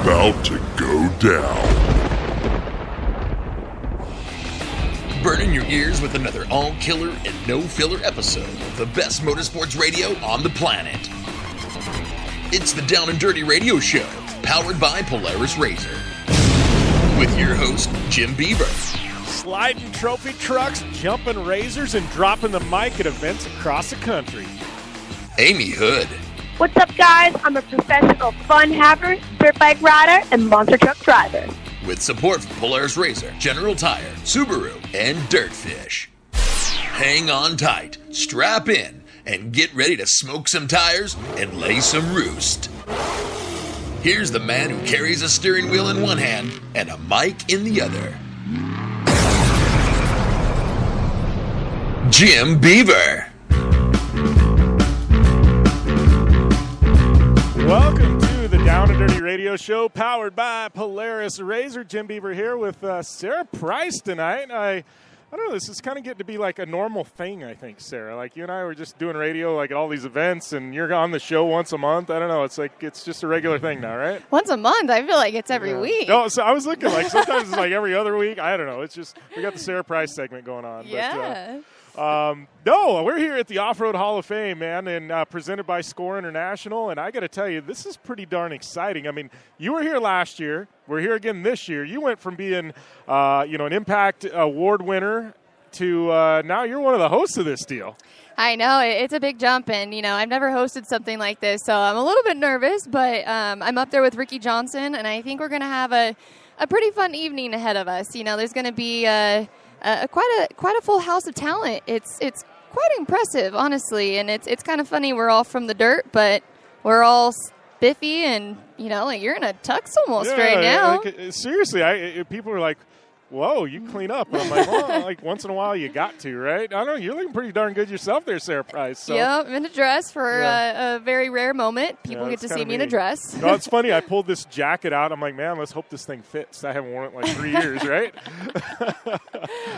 about to go down. Burning your ears with another all-killer and no-filler episode of the best motorsports radio on the planet. It's the Down and Dirty Radio Show, powered by Polaris RZR. With your host, Jim Beaver. Sliding trophy trucks, jumping razors, and dropping the mic at events across the country. Amy Hood. What's up, guys? I'm a professional fun haver, dirt bike rider, and monster truck driver. With support from Polaris RZR, General Tire, Subaru, and Dirtfish. Hang on tight, strap in, and get ready to smoke some tires and lay some roost. Here's the man who carries a steering wheel in one hand and a mic in the other. Jim Beaver. Welcome to the Down and Dirty Radio Show, powered by Polaris RZR. Jim Beaver here with Sara Price tonight. I don't know, this is kind of getting to be like a normal thing, I think, Sara. Like, you and I were just doing radio like at all these events, and you're on the show once a month. I don't know, it's just a regular thing now, right? Once a month? I feel like it's every week. No, so I was looking like sometimes it's like every other week. I don't know. It's just, we got the Sara Price segment going on. Yeah. No, we're here at the Off-Road Hall of Fame, man, and presented by Score International. And I got to tell you, this is pretty darn exciting. I mean, you were here last year. We're here again this year. You went from being, an Impact Award winner to now you're one of the hosts of this deal. I know. It's a big jump, and, I've never hosted something like this, so I'm a little bit nervous, but I'm up there with Ricky Johnson, and I think we're going to have a pretty fun evening ahead of us. There's going to be quite a full house of talent. It's quite impressive, honestly, and it's kind of funny. We're all from the dirt, but we're all spiffy, and like you're in a tux almost right now. Like, seriously, people are like, "Whoa, you clean up." And I'm like, well, like once in a while you got to, right? I don't know. You're looking pretty darn good yourself there, Sara Price. So. Yeah, I'm in a dress for a very rare moment. People get to see me in a dress. No, it's funny. I pulled this jacket out. I'm like, man, let's hope this thing fits. I haven't worn it in like 3 years, right?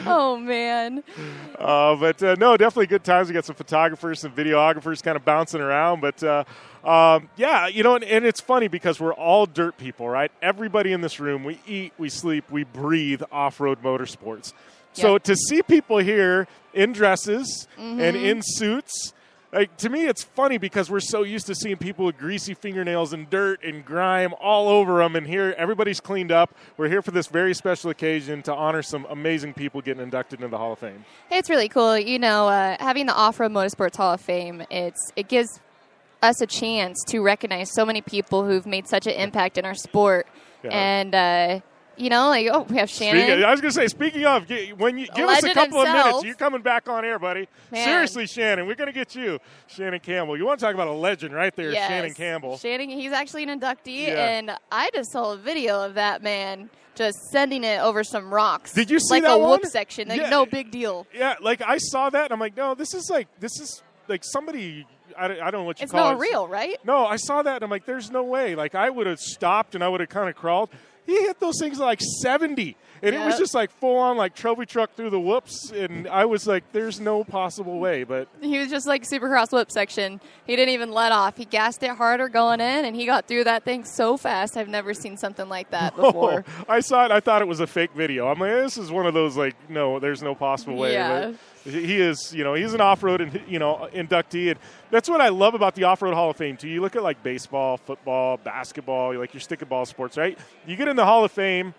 Oh, man. But no, definitely good times. We got some photographers, some videographers kind of bouncing around. But, and it's funny because we're all dirt people, right? Everybody in this room, we eat, we sleep, we breathe off-road motorsports. Yep. So to see people here in dresses and in suits, like, to me, it's funny because we're so used to seeing people with greasy fingernails and dirt and grime all over them. And here, everybody's cleaned up. We're here for this very special occasion to honor some amazing people getting inducted into the Hall of Fame. It's really cool. Having the Off-Road Motorsports Hall of Fame, it gives us a chance to recognize so many people who've made such an impact in our sport. Yeah. And, we have Shannon. I was going to say, speaking of, when you give us a couple of minutes, you're coming back on air, buddy. Man. Seriously, Shannon, we're going to get you, Shannon Campbell. You want to talk about a legend right there, yes. Shannon Campbell. Shannon, he's actually an inductee, and I just saw a video of that man just sending it over some rocks. Did you see like that a one? whoop section. Like, no big deal. Yeah, like I saw that, and I'm like, no, this is like somebody. I don't know what you it's call it. It's not real, right? No, I saw that, and I'm like, there's no way. Like, I would have stopped, and I would have kind of crawled. He hit those things like 70, and it was just like full-on like trophy truck through the whoops, and I was like, there's no possible way. But he was just like Supercross whoop section. He didn't even let off. He gassed it harder going in, and he got through that thing so fast. I've never seen something like that before. I saw it. I thought it was a fake video. I'm like, this is one of those like, no, there's no possible way. Yeah. But he is, he's an off-road, inductee, and that's what I love about the Off-Road Hall of Fame, too. You look at, like, baseball, football, basketball, like your stick and ball sports, right? You get in the Hall of Fame,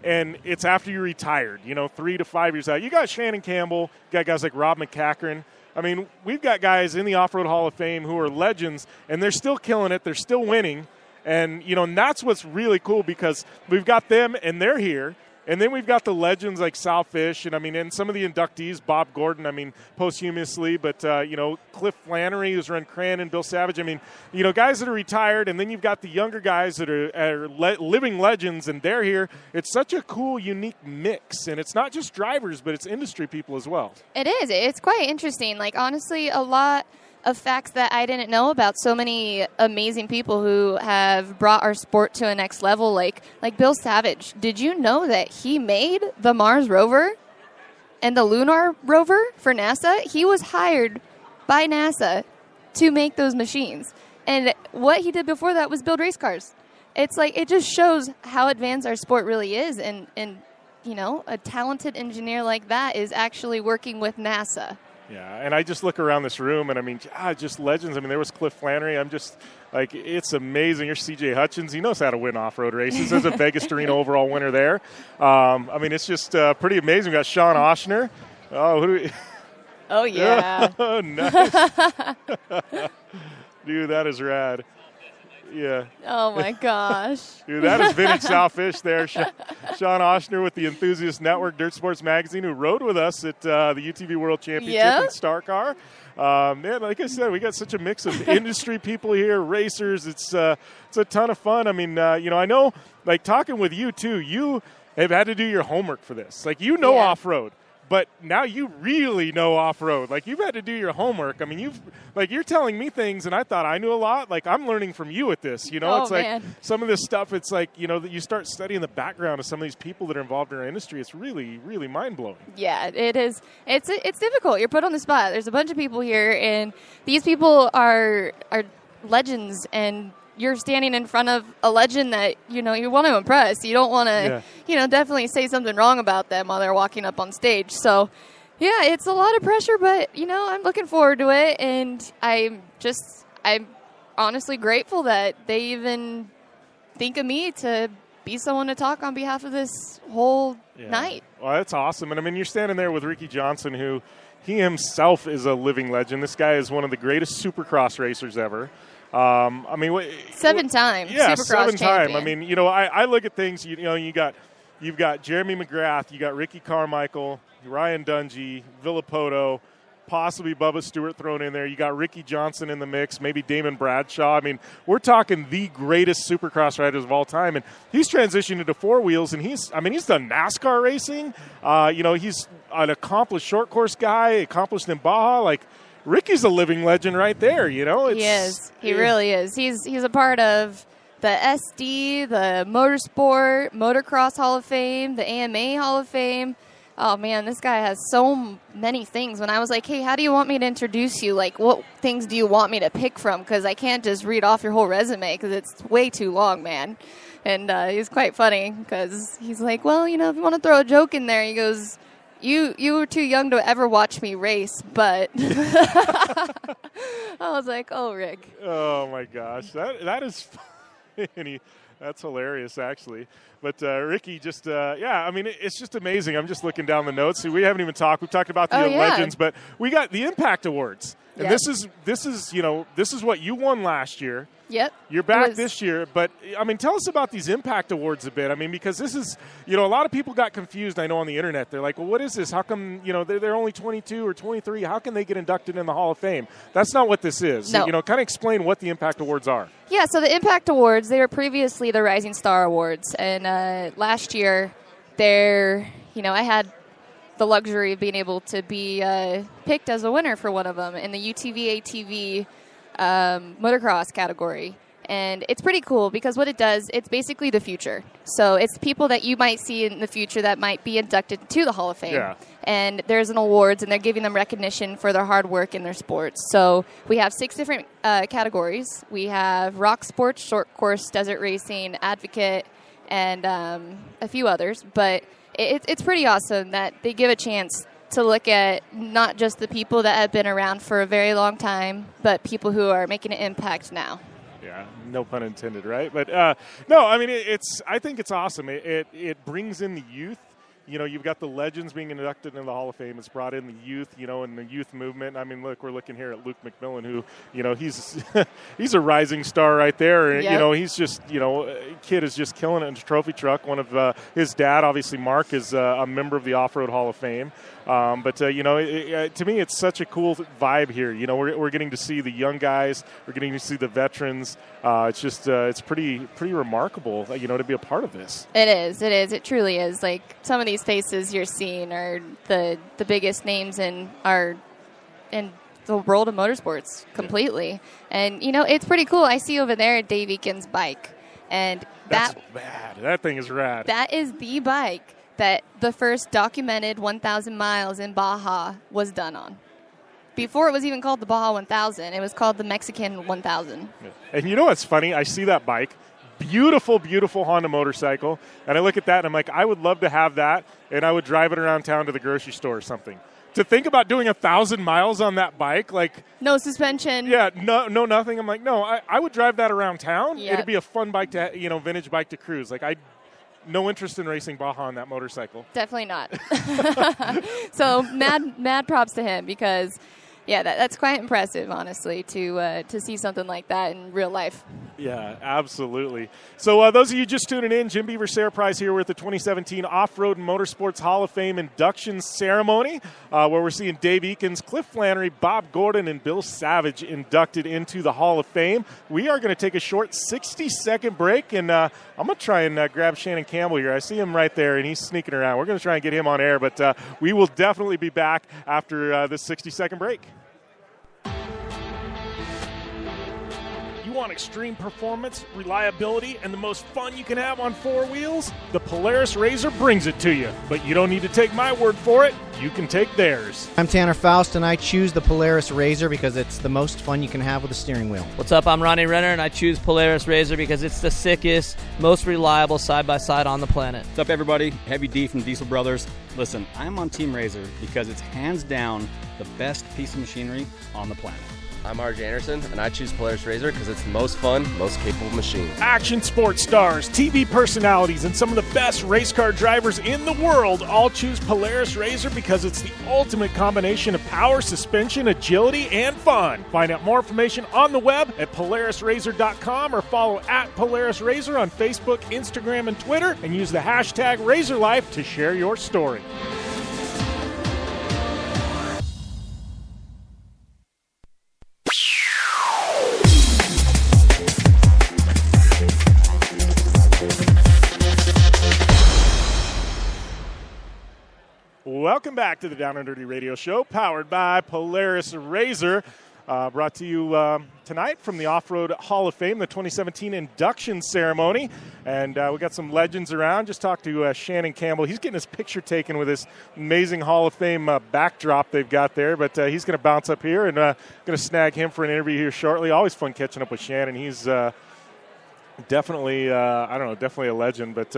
and it's after you're retired, 3 to 5 years out. You got Shannon Campbell, you got guys like Rob McCachran. I mean, we've got guys in the Off-Road Hall of Fame who are legends, and they're still killing it. They're still winning, and, and that's what's really cool because we've got them, and they're here. And then we've got the legends like Sal Fish, and some of the inductees, Bob Gordon, posthumously, but, Cliff Flannery, who's run Cranon, Bill Savage. Guys that are retired, and then you've got the younger guys that are living legends, and they're here. It's such a cool, unique mix, and it's not just drivers, but it's industry people as well. It is. It's quite interesting. Like, honestly, a lot of facts that I didn't know about. So many amazing people who have brought our sport to a next level, like Bill Savage. Did you know that he made the Mars rover and the Lunar rover for NASA? He was hired by NASA to make those machines. And what he did before that was build race cars. it's like it just shows how advanced our sport really is, and you know, a talented engineer like that is actually working with NASA. Yeah, and I just look around this room, and I mean, just legends. I mean, there was Cliff Flannery. I'm just like, it's amazing. Here's C.J. Hutchins. He knows how to win off-road races. There's a Vegas Torino overall winner there. I mean, it's just pretty amazing. We got Sean Oshner. Oh, who do we? Oh yeah. Oh, nice. Dude, that is rad. Yeah. Oh my gosh. Dude, that is vintage Southfish there. Sean Oshner with the Enthusiast Network, Dirt Sports Magazine, who rode with us at the UTV World Championship in Star Car. Man, like I said, we got such a mix of industry people here, racers. It's a ton of fun. I mean, you know, I know, like talking with you too, you have had to do your homework for this. Like, you know, off-road. But now you really know off-road. Like, you've had to do your homework. I mean, you're telling me things, and I thought I knew a lot. Like, I'm learning from you at this. You know, it's like some of this stuff, it's like, you know, that you start studying the background of some of these people that are involved in our industry. It's really, really mind-blowing. Yeah, it is. It's difficult. You're put on the spot. There's a bunch of people here, and these people are legends, and you're standing in front of a legend that, you know, you want to impress. You don't want to, you know, definitely say something wrong about them while they're walking up on stage. So, yeah, it's a lot of pressure, but, you know, I'm looking forward to it. And I'm honestly grateful that they even think of me to be someone to talk on behalf of this whole night. Well, that's awesome. And, I mean, you're standing there with Ricky Johnson, who he himself is a living legend. This guy is one of the greatest supercross racers ever. I mean, 7-time Supercross champion. I mean, you know, I look at things. You know, you've got Jeremy McGrath, you got Ricky Carmichael, Ryan Dungey, Villapoto, possibly Bubba Stewart thrown in there. You got Ricky Johnson in the mix, maybe Damon Bradshaw. I mean, we're talking the greatest Supercross riders of all time, and he's transitioned into four wheels, and he's done NASCAR racing. You know, he's an accomplished short course guy, accomplished in Baja, like. Ricky's a living legend right there, you know. He is. He really is. He's a part of the SD, the Motorsport, Motocross Hall of Fame, the AMA Hall of Fame. Oh, man, this guy has so many things. When I was like, hey, how do you want me to introduce you? Like, what things do you want me to pick from? Because I can't just read off your whole resume because it's way too long, man. And he's quite funny because he's like, well, you know, if you want to throw a joke in there, he goes, You were too young to ever watch me race, but I was like, oh, Rick. Oh, my gosh. That is funny. That's hilarious, actually. But Ricky just, I mean, it's just amazing. I'm just looking down the notes. See, we haven't even talked. We've talked about the legends, but we got the Impact Awards. And this is, you know, this is what you won last year. Yep. You're back this year, but, I mean, tell us about these Impact Awards a bit. I mean, because this is, you know, a lot of people got confused, I know, on the Internet. They're like, well, what is this? How come, you know, they're only 22 or 23. How can they get inducted in the Hall of Fame? That's not what this is. No. You know, kind of explain what the Impact Awards are. Yeah, so the Impact Awards, they were previously the Rising Star Awards. And last year, you know, I had the luxury of being able to be picked as a winner for one of them in the UTV ATV motocross category. And it's pretty cool because what it does, it's basically the future. So it's people that you might see in the future that might be inducted to the Hall of Fame. Yeah. And there's an awards, and they're giving them recognition for their hard work in their sports. So we have 6 different categories. We have rock sports, short course, desert racing, advocate, and a few others. But it's pretty awesome that they give a chance to look at not just the people that have been around for a very long time, but people who are making an impact now. Yeah, no pun intended, right? But no, I mean, I think it's awesome. It brings in the youth. You know, you've got the legends being inducted into the Hall of Fame. It's brought in the youth, you know, and the youth movement. I mean, look, we're looking here at Luke McMillan, who, you know, he's a rising star right there. And, you know, he's just, you know, kid is just killing it in a trophy truck. One of his dad, obviously, Mark, is a member of the Off-Road Hall of Fame. But you know, to me, it's such a cool vibe here. You know, we're getting to see the young guys. We're getting to see the veterans. It's just it's pretty remarkable, you know, to be a part of this. It is. It truly is. Like, some of these faces you're seeing are the biggest names in the world of motorsports completely. Yeah. And, you know, it's pretty cool. I see over there Dave Eakin's bike. And that's bad. That thing is rad. That is the bike that the first documented 1,000 miles in Baja was done on. Before it was even called the Baja 1000, it was called the Mexican 1000. And you know what's funny? I see that bike beautiful, beautiful Honda motorcycle. And I look at that and I'm like, I would love to have that, and I would drive it around town to the grocery store or something. To think about doing 1,000 miles on that bike, like no suspension. Yeah, no, nothing. I'm like, no, I would drive that around town. Yep. It'd be a fun bike to, vintage bike to cruise. Like no interest in racing Baja on that motorcycle. Definitely not. So mad props to him, because yeah, that's quite impressive, honestly, to see something like that in real life. Yeah, absolutely. So those of you just tuning in, Jim Beaver, Sara Prize here with the 2017 Off-Road and Motorsports Hall of Fame induction ceremony, where we're seeing Dave Eakins, Cliff Flannery, Bob Gordon, and Bill Savage inducted into the Hall of Fame. We are going to take a short 60-second break, and I'm going to try and grab Shannon Campbell here. I see him right there, and he's sneaking around. We're going to try and get him on air, but we will definitely be back after this 60-second break. You want extreme performance, reliability, and the most fun you can have on four wheels? The Polaris RZR brings it to you. But you don't need to take my word for it. You can take theirs. I'm Tanner Faust, and I choose the Polaris RZR because it's the most fun you can have with a steering wheel. What's up? I'm Ronnie Renner, and I choose Polaris RZR because it's the sickest, most reliable side-by-side on the planet. What's up, everybody? Heavy D from Diesel Brothers. Listen, I'm on Team RZR because it's hands down the best piece of machinery on the planet. I'm RJ Anderson, and I choose Polaris RZR because it's the most fun, most capable machine. Action sports stars, TV personalities, and some of the best race car drivers in the world all choose Polaris RZR because it's the ultimate combination of power, suspension, agility, and fun. Find out more information on the web at PolarisRZR.com or follow at Polaris RZR on Facebook, Instagram, and Twitter, and use the hashtag RZRLife to share your story. Welcome back to the Down and Dirty Radio Show, powered by Polaris RZR. Brought to you tonight from the Off-Road Hall of Fame, the 2017 induction ceremony. And we got some legends around. Just talked to Shannon Campbell. He's getting his picture taken with this amazing Hall of Fame backdrop they've got there. But he's going to bounce up here and going to snag him for an interview here shortly. Always fun catching up with Shannon. He's definitely, definitely a legend. But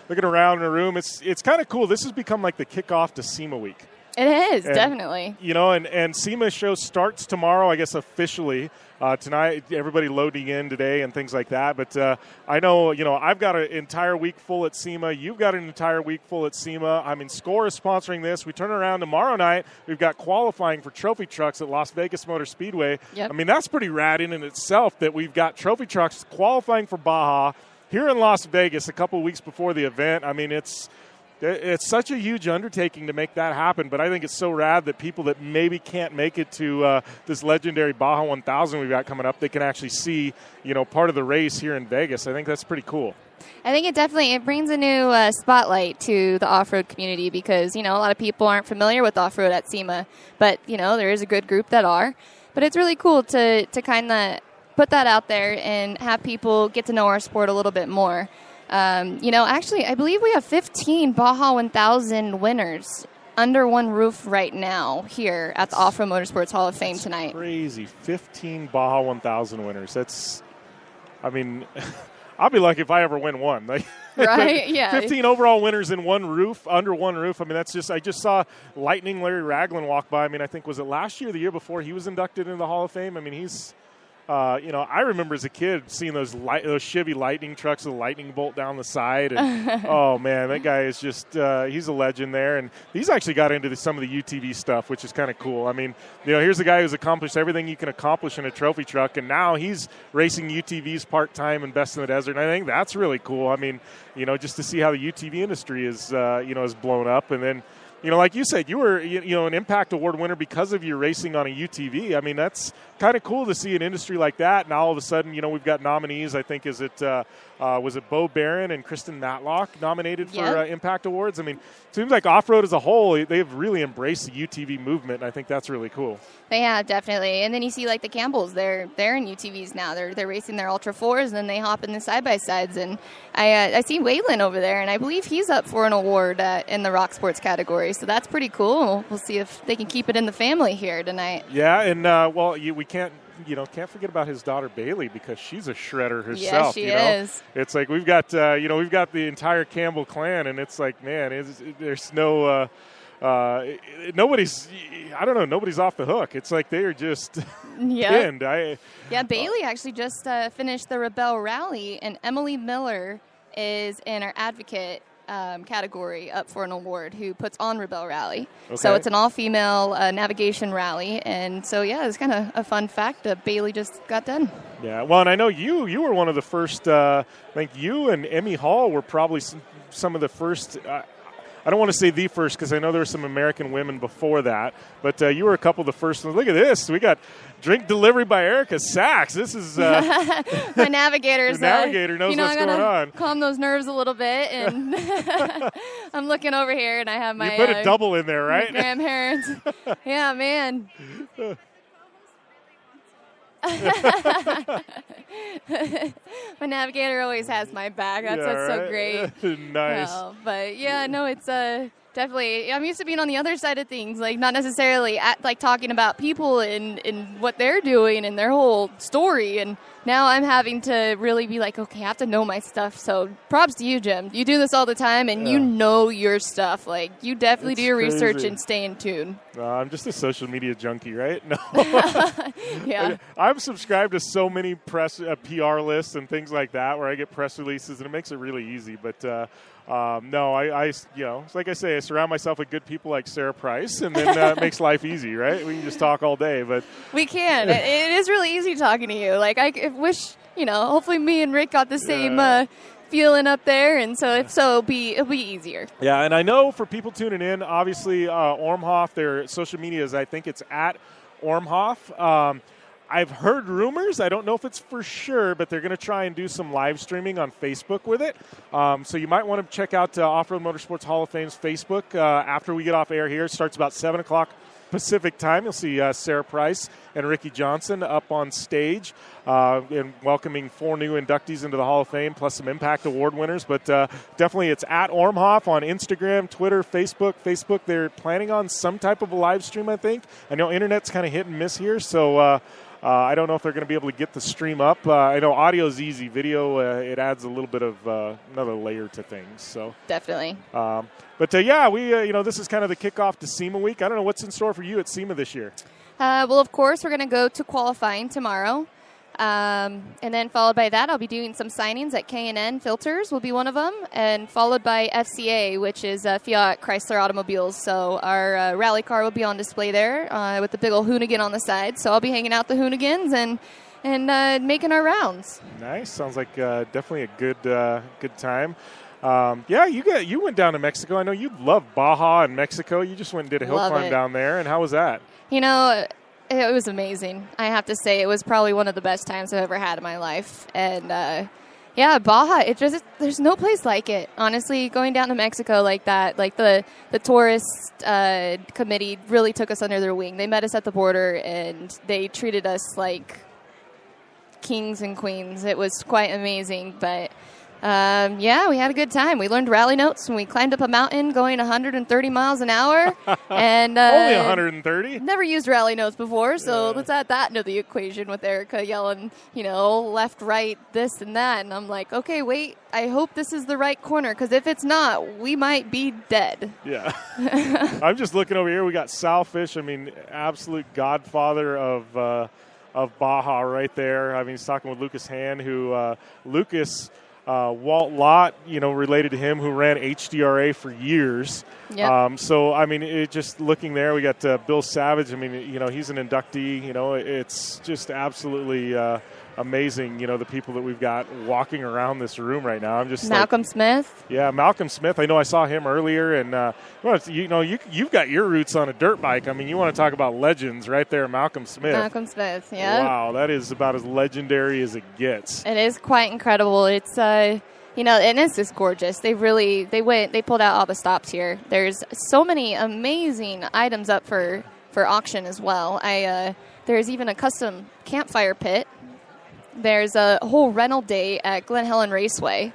looking around in the room, it's kind of cool. This has become like the kickoff to SEMA week. It is, definitely. And SEMA show starts tomorrow, I guess, officially. Tonight, everybody loading in today and things like that. But I know, I've got an entire week full at SEMA. You've got an entire week full at SEMA. I mean, SCORE is sponsoring this. We turn around tomorrow night. We've got qualifying for trophy trucks at Las Vegas Motor Speedway. Yep. I mean, that's pretty rad in itself that we've got trophy trucks qualifying for Baja here in Las Vegas a couple weeks before the event. I mean, it's such a huge undertaking to make that happen, but I think it's so rad that people that maybe can't make it to this legendary Baja 1000 we've got coming up, they can actually see, part of the race here in Vegas. I think that's pretty cool. I think it brings a new spotlight to the off-road community because, a lot of people aren't familiar with off-road at SEMA, but, there is a good group that are. But it's really cool to kind of put that out there and have people get to know our sport a little bit more. Actually, I believe we have 15 Baja 1000 winners under one roof right now here at the Off-Road Motorsports Hall of Fame tonight. Crazy. 15 Baja 1000 winners. I'll be lucky if I ever win one. Right? Yeah. 15 overall winners in under one roof. I mean, I just saw Lightning Larry Ragland walk by. I mean, I think, was it last year or the year before he was inducted into the Hall of Fame? I mean, he's... I remember as a kid seeing those Chevy Lightning trucks with a lightning bolt down the side. And, oh, man, that guy is just he's a legend there. And he's actually got into some of the UTV stuff, which is kind of cool. I mean, here's a guy who's accomplished everything you can accomplish in a trophy truck, and now he's racing UTVs part-time and Best in the Desert. And I think that's really cool. I mean, just to see how the UTV industry is blown up. And then, like you said, you were, an Impact Award winner because of your racing on a UTV. I mean, that's kind of cool to see an industry like that. Now all of a sudden, we've got nominees. I think was it Bo Barron and Kristen Matlock nominated for Impact Awards? I mean, it seems like off-road as a whole, they've really embraced the UTV movement, and I think that's really cool. They have, definitely. And then you see, like, the Campbells, they're in UTVs now. They're racing their Ultra 4s, and then they hop in the side-by-sides. And I see Waylon over there, and I believe he's up for an award in the Rock Sports category. So that's pretty cool. We'll see if they can keep it in the family here tonight. Yeah, and, we can't can't forget about his daughter Bailey, because she's a shredder herself. Yeah, she is. It's like we've got we've got the entire Campbell clan, and it's like, man, there's no nobody's off the hook. It's like they are just pinned. Bailey actually just finished the Rebelle Rally, and Emily Miller is in our advocate category up for an award, who puts on Rebelle Rally. Okay. So it's an all-female navigation rally, and so it's kind of a fun fact that Bailey just got done. Yeah, well, and I know you were one of the first. I think you and Emmy Hall were probably some of the first. I don't want to say the first, because I know there were some American women before that, but you were a couple of the first ones. Look at this. We got drink delivery by Erica Sachs. This is my navigator's. The navigator knows what's going on. Calm those nerves a little bit, and I'm looking over here, and I have my. You put a double in there, right? Grandparents. Yeah, man. My navigator always has my back. That's what's so great. Nice. But it's definitely. I'm used to being on the other side of things, like not necessarily talking about people and what they're doing and their whole story. And now I'm having to really be like, okay, I have to know my stuff. So props to you, Jim. You do this all the time, and you know your stuff. Like, you definitely do your research and stay in tune. I'm just a social media junkie, right? No. Yeah. I'm subscribed to so many press PR lists and things like that, where I get press releases, and it makes it really easy. But no, I like I say, I surround myself with good people like Sara Price, and then it makes life easy, right? We can just talk all day. But we can. It is really easy talking to you. Like, I wish, hopefully me and Rick got the same feeling up there, and so if so, it'll be easier. Yeah, and I know for people tuning in, obviously Ormhoff, their social media is, I think it's at Ormhoff. I've heard rumors. I don't know if it's for sure, but they're going to try and do some live streaming on Facebook with it. So you might want to check out Off-Road Motorsports Hall of Fame's Facebook after we get off air here. It starts about 7 o'clock Pacific time. You'll see Sara Price and Ricky Johnson up on stage and welcoming 4 new inductees into the Hall of Fame, plus some Impact Award winners. But definitely it's at Ormhoff on Instagram, Twitter, Facebook. They're planning on some type of a live stream, I think. I know internet's kind of hit and miss here, so I don't know if they're going to be able to get the stream up. I know audio is easy. Video, it adds a little bit of another layer to things. So definitely. We this is kind of the kickoff to SEMA week. I don't know what's in store for you at SEMA this year. Well, of course, we're going to go to qualifying tomorrow. And then followed by that, I'll be doing some signings at K&N Filters will be one of them, and followed by FCA, which is Fiat Chrysler Automobiles. So our rally car will be on display there with the big old Hoonigan on the side. So I'll be hanging out the Hoonigans and making our rounds. Nice. Sounds like definitely a good time. You went down to Mexico. I know you love Baja and Mexico. You just went and did a hill climb down there. And how was that? It was amazing. I have to say, it was probably one of the best times I've ever had in my life. And Baja, there's no place like it. Honestly, going down to Mexico like that, like the tourist committee really took us under their wing. They met us at the border, and they treated us like kings and queens. It was quite amazing, but we had a good time. We learned rally notes when we climbed up a mountain going 130 miles an hour. And only 130? Never used rally notes before, so let's add that into the equation with Erica yelling, left, right, this and that. And I'm like, okay, wait, I hope this is the right corner, because if it's not, we might be dead. Yeah. I'm just looking over here. We got Sal Fish, absolute godfather of Baja right there. He's talking with Lucas Hand, who Lucas... Walt Lott, related to him, who ran HDRA for years. Yep. Just looking there, we got Bill Savage. He's an inductee. It's just absolutely amazing, the people that we've got walking around this room right now. I'm just Malcolm Smith. Yeah, Malcolm Smith. I know I saw him earlier, and you've got your roots on a dirt bike. you want to talk about legends right there, Malcolm Smith. Malcolm Smith, yeah. Wow, that is about as legendary as it gets. It is quite incredible. It's and it's just gorgeous. They pulled out all the stops here. There's so many amazing items up for auction as well. There's even a custom campfire pit. There's a whole rental day at Glen Helen Raceway,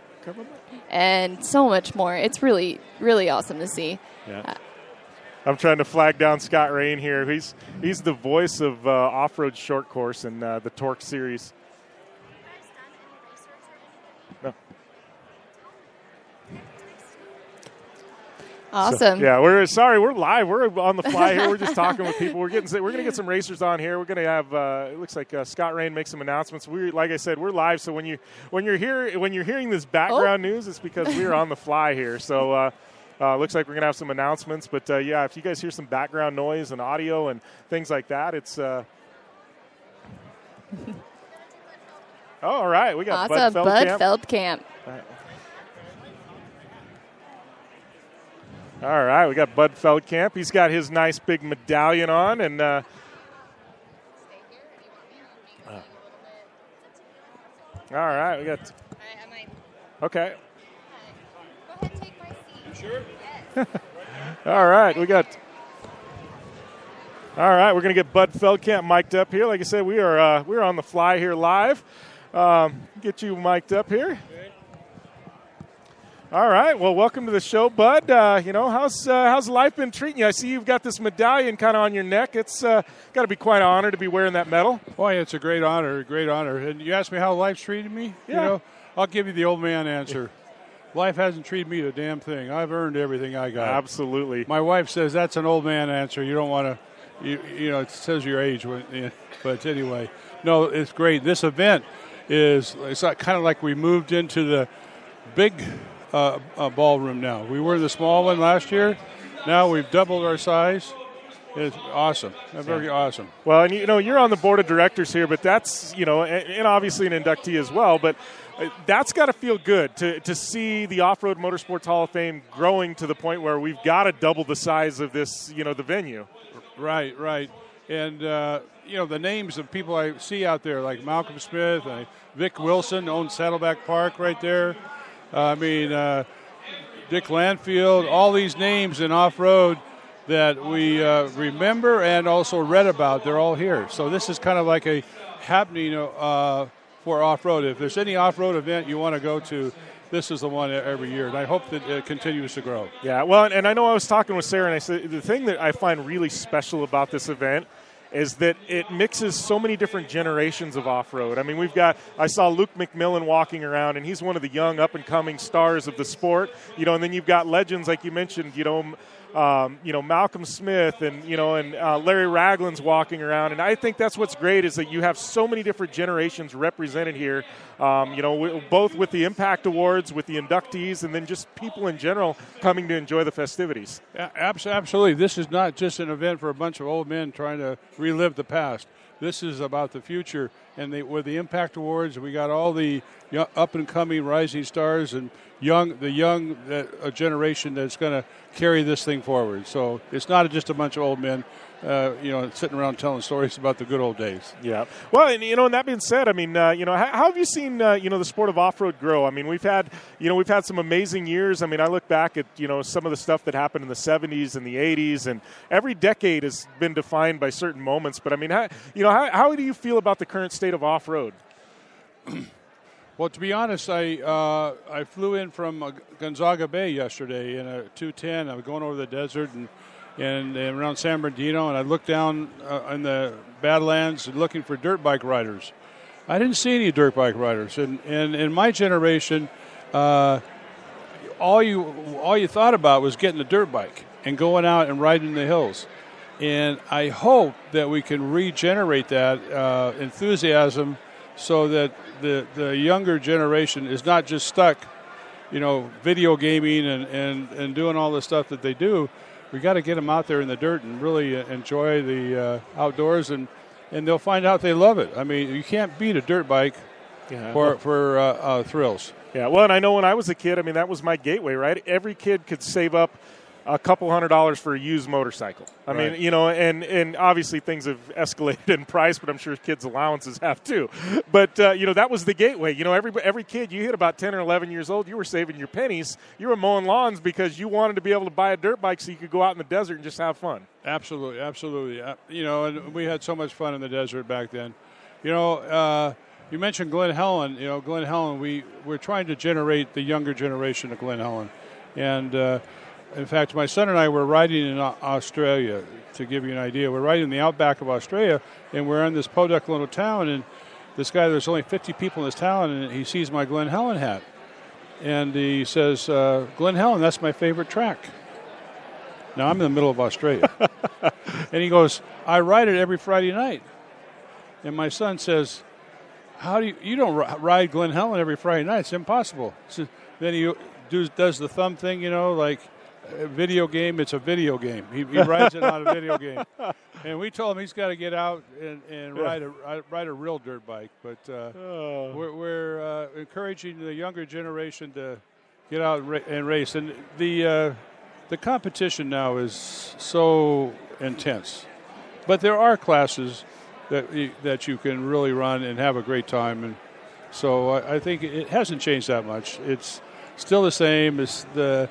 and so much more. It's really, really awesome to see. Yeah. I'm trying to flag down Scott Rain here. He's the voice of off-road short course in the Torque series. No. Awesome. So, yeah, we're live. We're on the fly here. We're just talking with people. We're gonna get some racers on here. We're gonna have it looks like Scott Rain make some announcements. Like I said, we're live. So when you're hearing this background news, it's because we're on the fly here. So. Looks like we're going to have some announcements. But, yeah, if you guys hear some background noise and audio and things like that, it's all right. We got awesome. Bud Feldkamp. All right. We got Bud Feldkamp. He's got his nice big medallion on. And all right. We got – okay. Go ahead and take my seat. Sure. All right, we're going to get Bud Feldkamp mic'd up here. Like I said, we're on the fly here live. Get you mic'd up here. All right, well, welcome to the show, Bud. How's life been treating you? I see you've got this medallion kind of on your neck. It's got to be quite an honor to be wearing that medal. Boy, it's a great honor, And you asked me how life's treating me? Yeah. I'll give you the old man answer. Life hasn't treated me a damn thing. I've earned everything I got. Absolutely. My wife says that's an old man answer. You don't want to, it says your age. But anyway, no, it's great. This event it's kind of like we moved into the big ballroom now. We were in the small one last year. Now we've doubled our size. It's awesome. Very awesome. Well, and you're on the board of directors here, but that's, and obviously an inductee as well, but that's got to feel good to see the Off-Road Motorsports Hall of Fame growing to the point where we've got to double the size of this, the venue. Right. And, the names of people I see out there, like Malcolm Smith, Vic Wilson owns Saddleback Park right there. Dick Landfield, all these names in off-road that we remember and also read about, they're all here. So this is kind of like a happening for off-road. If there's any off-road event you want to go to, this is the one every year, and I hope that it continues to grow. Yeah, well, and I know I was talking with Sara, and I said the thing that I find really special about this event is that it mixes so many different generations of off-road. I mean, I saw Luke McMillan walking around, and he's one of the young up-and-coming stars of the sport, and then you've got legends like you mentioned, Malcolm Smith and Larry Ragland's walking around, and I think that's what's great is that you have so many different generations represented here. Both with the Impact Awards, with the inductees, and then just people in general coming to enjoy the festivities. Absolutely, this is not just an event for a bunch of old men trying to relive the past. This is about the future, and with the Impact Awards, we got all the up and coming rising stars and the young generation that's going to carry this thing forward. So it's not just a bunch of old men, sitting around telling stories about the good old days. Yeah. Well, and that being said, I mean, how have you seen the sport of off-road grow? I mean, we've had some amazing years. I mean, I look back at some of the stuff that happened in the 70s and the 80s, and every decade has been defined by certain moments. But I mean, how do you feel about the current state of off-road? Well, to be honest, I flew in from Gonzaga Bay yesterday in a 210. I was going over the desert and around San Bernardino, and I looked down in the Badlands and looking for dirt bike riders. I didn't see any dirt bike riders, and in my generation, all you thought about was getting a dirt bike and going out and riding the hills. And I hope that we can regenerate that enthusiasm so that the younger generation is not just stuck, video gaming and doing all the stuff that they do. We got to get them out there in the dirt and really enjoy the outdoors, and they'll find out they love it. I mean, you can't beat a dirt bike for thrills. Yeah, well, and I know when I was a kid, I mean, that was my gateway, right? Every kid could save up a couple $100 for a used motorcycle. I mean, and obviously things have escalated in price, but I'm sure kids' allowances have too. But, that was the gateway. Every kid, you hit about 10 or 11 years old, you were saving your pennies. You were mowing lawns because you wanted to be able to buy a dirt bike so you could go out in the desert and just have fun. Absolutely. And we had so much fun in the desert back then. You mentioned Glen Helen. Glen Helen, we're trying to generate the younger generation of Glen Helen. And in fact, my son and I were riding in Australia, to give you an idea. We're riding in the outback of Australia, and we're in this podunk little town, and this guy, there's only 50 people in this town, and he sees my Glen Helen hat. And he says, Glen Helen, that's my favorite track. Now, I'm in the middle of Australia. And he goes, I ride it every Friday night. And my son says, how do you don't ride Glen Helen every Friday night? It's impossible. So then he does the thumb thing, like a video game. It's a video game. He rides it on a video game. And we told him he's got to get out and ride a real dirt bike. But we're encouraging the younger generation to get out and race. And the competition now is so intense. But there are classes that you can really run and have a great time. And so I think it hasn't changed that much. It's still the same. It's the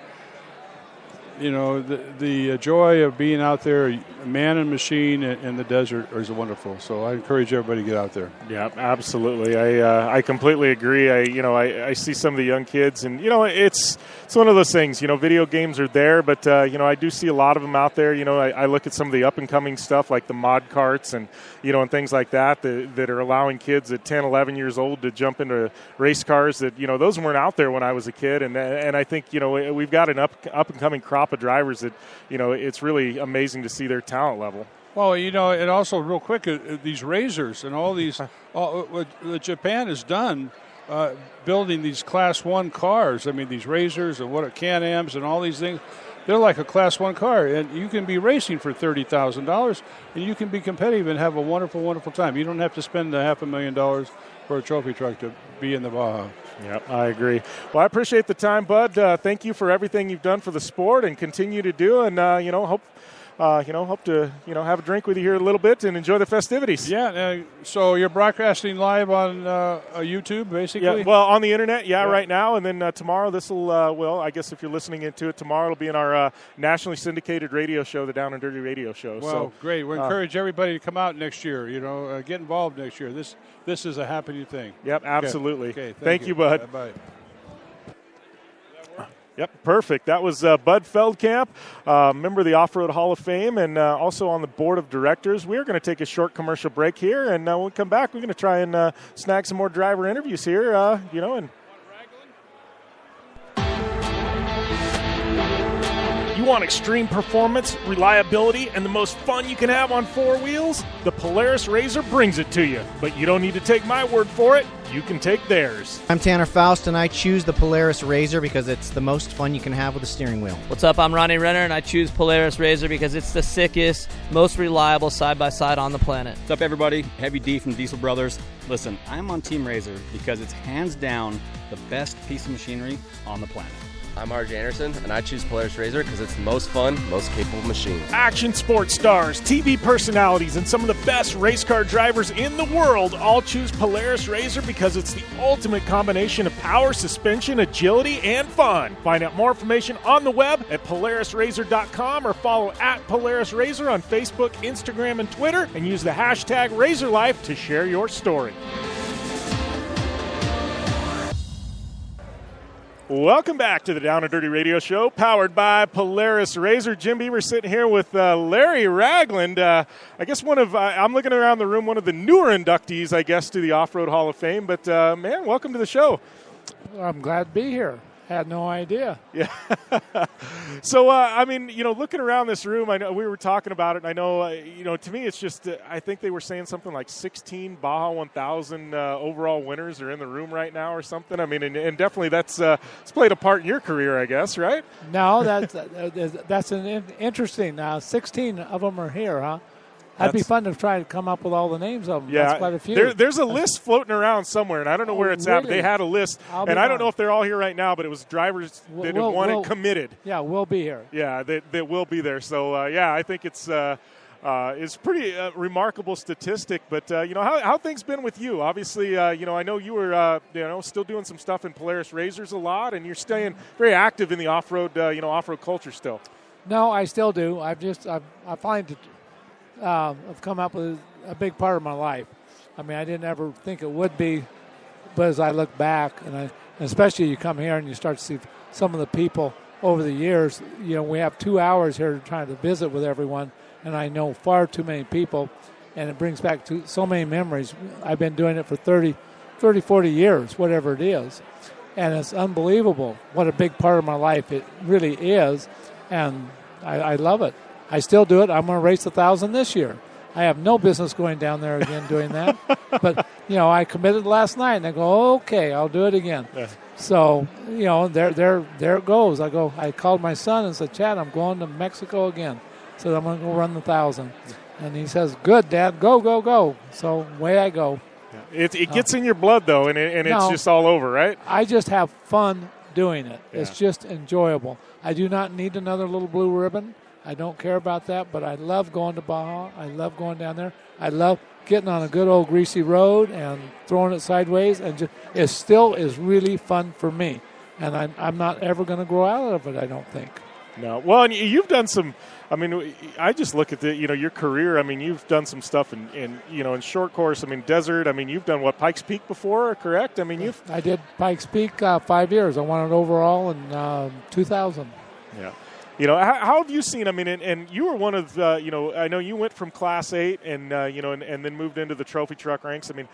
joy of being out there, man and machine in the desert is wonderful. So I encourage everybody to get out there. Yeah, absolutely. I completely agree. I see some of the young kids, and it's one of those things. Video games are there, but I do see a lot of them out there. I look at some of the up and coming stuff like the mod carts and and things like that are allowing kids at 10, 11 years old to jump into race cars that those weren't out there when I was a kid, and I think we've got an up and coming crop of drivers that it's really amazing to see their talent level. Well, and also real quick, these razors and all these, what Japan has done, building these Class 1 cars. I mean, these razors and what Can-Ams and all these things, they're like a Class 1 car, and you can be racing for $30,000, and you can be competitive and have a wonderful, wonderful time. You don't have to spend $500,000 for a trophy truck to be in the Baja. Yep, I agree. Well, I appreciate the time, Bud. Thank you for everything you've done for the sport and continue to do. And hope to have a drink with you here a little bit and enjoy the festivities. Yeah. So you're broadcasting live on YouTube, basically. Yeah. Well, on the internet, right now, and then tomorrow this will. I guess if you're listening into it tomorrow, it'll be in our nationally syndicated radio show, the Down and Dirty Radio Show. Well, so great. We encourage everybody to come out next year. Get involved next year. This is a happening thing. Yep, absolutely. Okay. Thank you, Bud. Bye. Yep, perfect. That was Bud Feldkamp, member of the Off-Road Hall of Fame, and also on the board of directors. We're going to take a short commercial break here, and when we come back, we're going to try and snag some more driver interviews here, and you want extreme performance, reliability, and the most fun you can have on four wheels? The Polaris RZR brings it to you. But you don't need to take my word for it. You can take theirs. I'm Tanner Faust, and I choose the Polaris RZR because it's the most fun you can have with a steering wheel. What's up? I'm Ronnie Renner, and I choose Polaris RZR because it's the sickest, most reliable side-by-side on the planet. What's up, everybody? Heavy D from Diesel Brothers. Listen, I'm on Team RZR because it's hands down the best piece of machinery on the planet. I'm RJ Anderson, and I choose Polaris RZR because it's the most fun, most capable machine. Action sports stars, TV personalities, and some of the best race car drivers in the world all choose Polaris RZR because it's the ultimate combination of power, suspension, agility, and fun. Find out more information on the web at PolarisRZR.com or follow at Polaris RZR on Facebook, Instagram, and Twitter, and use the hashtag RazorLife to share your story. Welcome back to the Down and Dirty Radio Show, powered by Polaris RZR. Jim Beaver sitting here with Larry Ragland. I guess I'm looking around the room, one of the newer inductees, I guess, to the Off-Road Hall of Fame. But, man, welcome to the show. I'm glad to be here. Had no idea. Yeah. So, looking around this room, I know we were talking about it, and I know, to me it's just, I think they were saying something like 16 Baja 1000 overall winners are in the room right now or something. I mean, and definitely it's played a part in your career, I guess, right? No, that's an interesting. 16 of them are here, huh? That'd be fun to try to come up with all the names of them. Yeah, that's quite a few. There's a list floating around somewhere, and I don't know where it's at. But they had a list, and I don't know if they're all here right now, but it was drivers that have won and committed. Yeah, we'll be here. Yeah, that will be there. So, I think it's pretty remarkable statistic. But, how things been with you? Obviously, I know you were, still doing some stuff in Polaris RZRs a lot, and you're staying very active in the off-road, off-road culture still. No, I still do. I find it. Have come up with a big part of my life. I mean, I didn't ever think it would be, but as I look back, and especially you come here and you start to see some of the people over the years, we have 2 hours here trying to visit with everyone, and I know far too many people, and it brings back to so many memories. I've been doing it for 30, 40 years, whatever it is, and it's unbelievable what a big part of my life it really is, and I love it. I still do it. I'm going to race 1,000 this year. I have no business going down there again doing that. But, I committed last night, and I go, okay, I'll do it again. Yeah. So, there it goes. I called my son and said, Chad, I'm going to Mexico again. So I'm going to go run the 1,000. And he says, good, Dad, go, go, go. So away I go. Yeah. It gets in your blood, though, and it's just all over, right? I just have fun doing it. Yeah. It's just enjoyable. I do not need another little blue ribbon. I don't care about that, but I love going to Baja. I love going down there. I love getting on a good old greasy road and throwing it sideways, and it still is really fun for me. And I'm not ever going to grow out of it, I don't think. No. Well, and you've done some. I mean, I just look at your career. I mean, you've done some stuff in short course. I mean, desert. I mean, you've done Pikes Peak before, correct? I mean, I did Pikes Peak 5 years. I won it overall in 2000. Yeah. How have you seen? I mean, and you were one of I know you went from Class 8 and and then moved into the trophy truck ranks. I mean,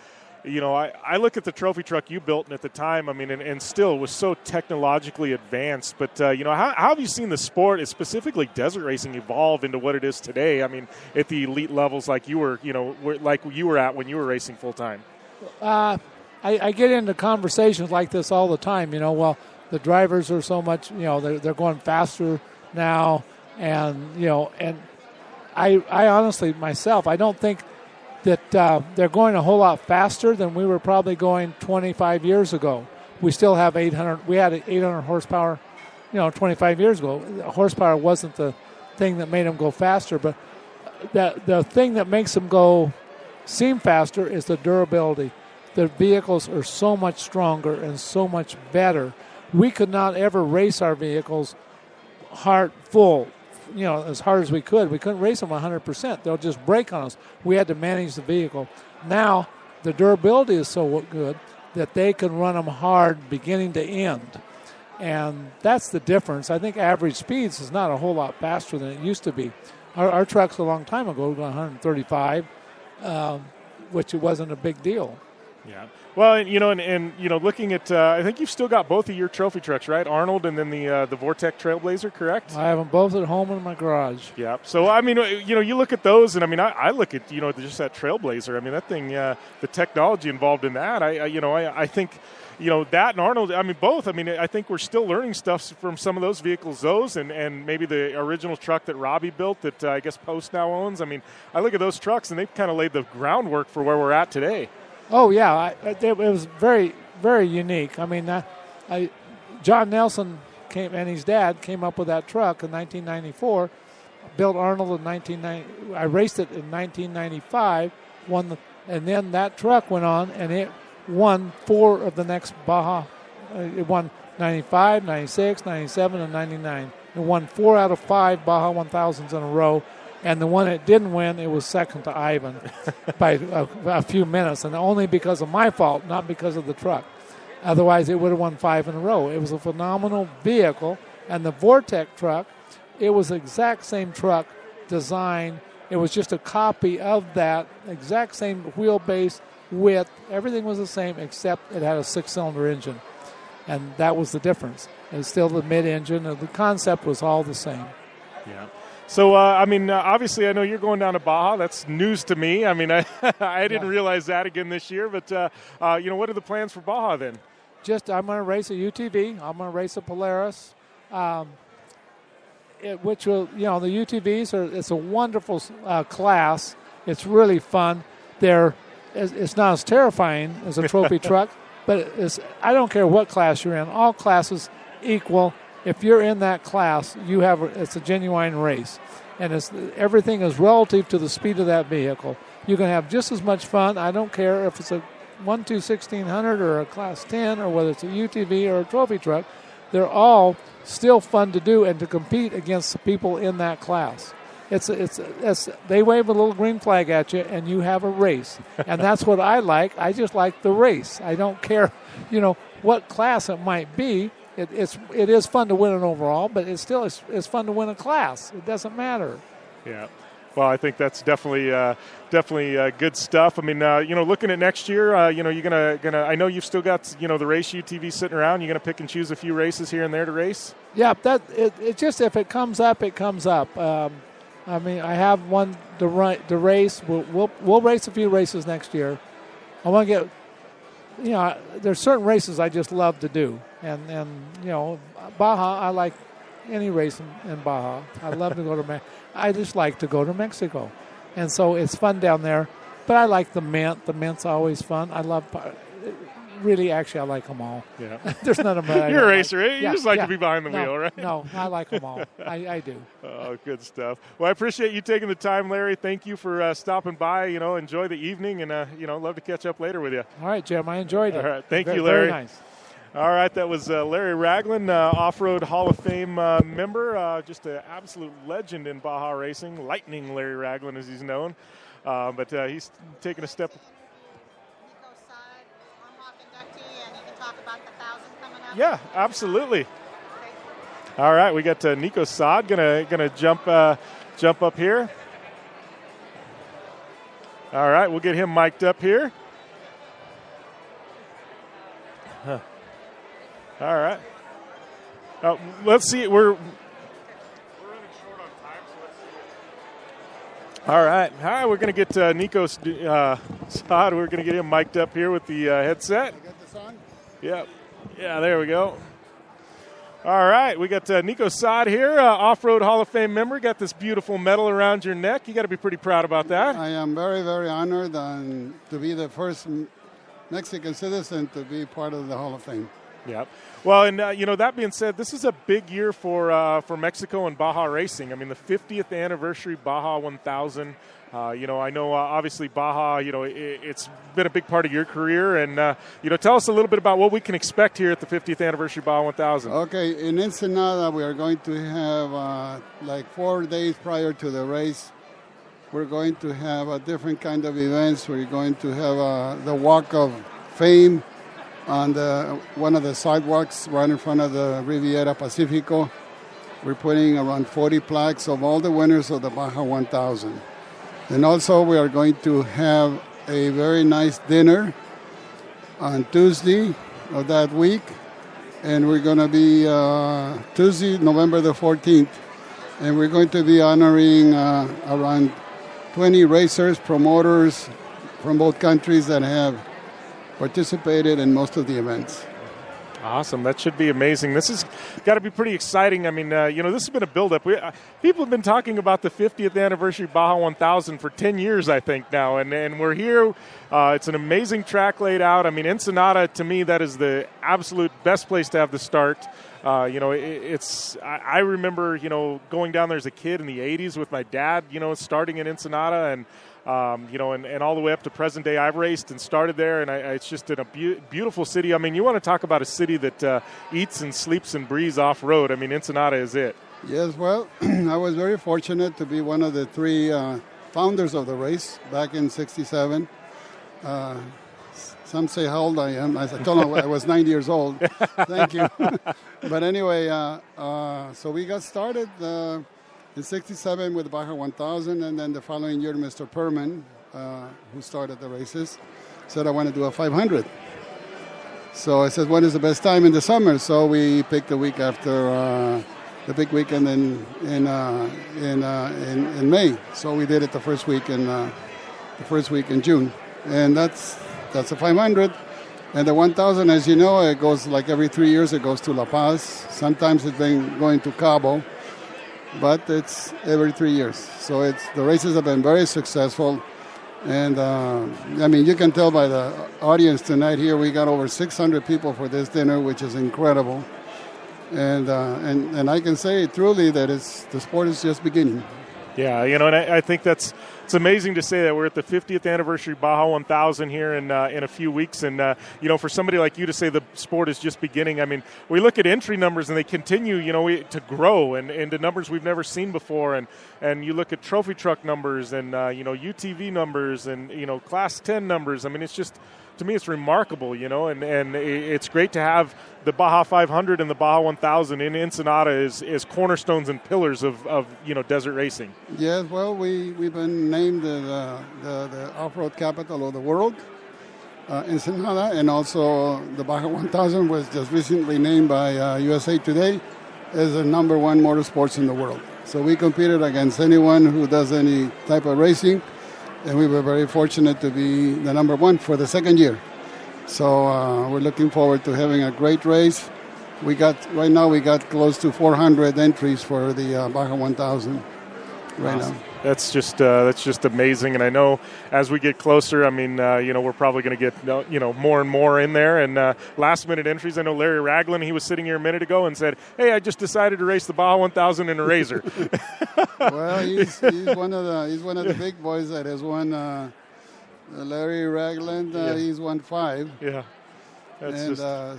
I look at the trophy truck you built, and at the time, I mean, and still was so technologically advanced. But how have you seen the sport, specifically desert racing, evolve into what it is today? I mean, at the elite levels, like you were, like you were at when you were racing full time. I get into conversations like this all the time. Well, the drivers are so much, they're going faster now, and and I honestly myself, I don't think that they're going a whole lot faster than we were probably going 25 years ago. We still have 800. We had 800 horsepower, 25 years ago. Horsepower wasn't the thing that made them go faster, but the thing that makes them seem faster is the durability. The vehicles are so much stronger and so much better. We could not ever race our vehicles full, as hard as we could. We couldn't race them 100%. They'll just break on us. We had to manage the vehicle. Now, the durability is so good that they can run them hard beginning to end. And that's the difference. I think average speeds is not a whole lot faster than it used to be. Our trucks a long time ago were going 135, which it wasn't a big deal. Yeah. Well, looking at, I think you've still got both of your trophy trucks, right? Arnold and then the Vortec Trailblazer, correct? I have them both at home in my garage. Yeah. So, I mean, you look at those, and I mean, I look at, just that Trailblazer. I mean, that thing, the technology involved in that, I think, that and Arnold, I mean, both. I mean, I think we're still learning stuff from some of those vehicles, and maybe the original truck that Robbie built that I guess Post now owns. I mean, I look at those trucks, and they've kind of laid the groundwork for where we're at today. Oh, yeah. It was very, very unique. I mean, John Nelson and his dad came up with that truck in 1994, built Arnold in 1990. I raced it in 1995, and then that truck went on, and it won 4 of the next Baja. It won 95, 96, 97, and 99. It won 4 out of 5 Baja 1000s in a row. And the one it didn't win, it was second to Ivan by a few minutes, and only because of my fault, not because of the truck. Otherwise, it would have won 5 in a row. It was a phenomenal vehicle, and the Vortec truck, it was the exact same truck design. It was just a copy of that, exact same wheelbase, width. Everything was the same, except it had a 6-cylinder engine, and that was the difference. It was still the mid-engine, and the concept was all the same. Yeah. So, obviously, I know you're going down to Baja. That's news to me. I mean, I didn't realize that again this year. But, what are the plans for Baja then? I'm going to race a UTV. I'm going to race a Polaris, which will, the UTVs it's a wonderful class. It's really fun. It's not as terrifying as a trophy truck, but I don't care what class you're in. All classes equal. If you're in that class, it's a genuine race, and everything is relative to the speed of that vehicle. You can have just as much fun. I don't care if it's a 1/1600 or a Class 10 or whether it's a UTV or a trophy truck. They're all still fun to do and to compete against the people in that class. They wave a little green flag at you, and you have a race, and that's what I like. I just like the race. I don't care, what class it might be. it is fun to win an overall, but it's fun to win a class. It doesn't matter. Yeah. Well, I think that's definitely good stuff. I mean, looking at next year, you're gonna. I know you've still got the race UTV sitting around. You're gonna pick and choose a few races here and there to race. Yeah, it just if it comes up, it comes up. I mean, I have one to race. We'll race a few races next year. I want to get. There's certain races I just love to do, and Baja. I like any race in Baja. I love to go to. I just like to go to Mexico. And so it's fun down there. But I like the Mint. The Mint's always fun. I love, really, actually, I like them all. Yeah. There's none of them. You're a racer, right? You just like to be behind the wheel, right? No, I like them all. I do. Oh, good stuff. Well, I appreciate you taking the time, Larry. Thank you for stopping by. Enjoy the evening, and, love to catch up later with you. All right, Jim. I enjoyed it. All right. Thank you, Larry. Very nice. All right, that was Larry Ragland, Off-Road Hall of Fame member, just an absolute legend in Baja racing, Lightning Larry Ragland as he's known. But he's taking a step. Yeah, absolutely. All right, we got Nico Saad gonna jump up here. All right, we'll get him mic'd up here. Huh. All right. Let's see. We're running short on time, so let's see. All right. We're going to get Nico Saad. We're going to get him mic'd up here with the headset. You got this on? Yep. Yeah, there we go. All right. We got Nico Saad here, Off-Road Hall of Fame member. Got this beautiful medal around your neck. You got to be pretty proud about that. I am very, very honored to be the first Mexican citizen to be part of the Hall of Fame. Yeah. Well, and, that being said, this is a big year for Mexico and Baja racing. I mean, the 50th anniversary Baja 1000. I know, obviously, Baja, it's been a big part of your career. And, tell us a little bit about what we can expect here at the 50th anniversary Baja 1000. Okay. In Ensenada, we are going to have, 4 days prior to the race, we're going to have a different kind of events. We're going to have the Walk of Fame on one of the sidewalks right in front of the Riviera Pacifico. We're putting around 40 plaques of all the winners of the Baja 1000. And also we are going to have a very nice dinner on Tuesday of that week. And we're going to be Tuesday, November the 14th. And we're going to be honoring around 20 racers, promoters from both countries that have participated in most of the events. Awesome. That should be amazing. This has got to be pretty exciting. I mean, this has been a buildup. People have been talking about the 50th anniversary Baja 1000 for 10 years, I think, now. And we're here. It's an amazing track laid out. I mean, Ensenada, to me, that is the absolute best place to have the start. I remember, going down there as a kid in the 80s with my dad, starting in Ensenada and all the way up to present day. I've raced and started there, and it's just in a beautiful city. I mean, you want to talk about a city that eats and sleeps and breathes off-road. I mean, Ensenada is it. Yes, well, I was very fortunate to be one of the 3 founders of the race back in '67. Some say how old I am. I told them I was 9 years old. Thank you. But anyway, so we got started in '67 with the Baja 1000, and then the following year, Mr. Perman, who started the races, said, I want to do a 500. So I said, when is the best time in the summer? So we picked the week after the big weekend in May. So we did it the first week in June, and that's a 500. And the 1,000, as you know, it goes like every 3 years. It goes to La Paz. Sometimes it's been going to Cabo. But it's every 3 years. So the races have been very successful. And, you can tell by the audience tonight here, we got over 600 people for this dinner, which is incredible. And I can say truly that the sport is just beginning. Yeah, and I think it's amazing to say that we're at the 50th anniversary Baja 1000 here in a few weeks, and for somebody like you to say the sport is just beginning. I mean, we look at entry numbers and they continue, to grow and to numbers we've never seen before, and you look at trophy truck numbers and UTV numbers and Class 10 numbers. I mean, it's just to me, it's remarkable, and it's great to have the Baja 500 and the Baja 1000 in Ensenada is cornerstones and pillars of desert racing. Yes, well, we've been named the off-road capital of the world, Ensenada, and also the Baja 1000 was just recently named by USA Today as the #1 motorsports in the world. So we competed against anyone who does any type of racing, and we were very fortunate to be the #1 for the second year. So we're looking forward to having a great race. Right now we got close to 400 entries for the Baja 1000 right now. That's just amazing, and I know as we get closer, I mean, we're probably going to get more and more in there. And last-minute entries. I know Larry Ragland. He was sitting here a minute ago and said, "Hey, I just decided to race the Baja 1000 in a Razor." Well, he's one of the big boys that has won. Larry Ragland, he's won 5. Yeah.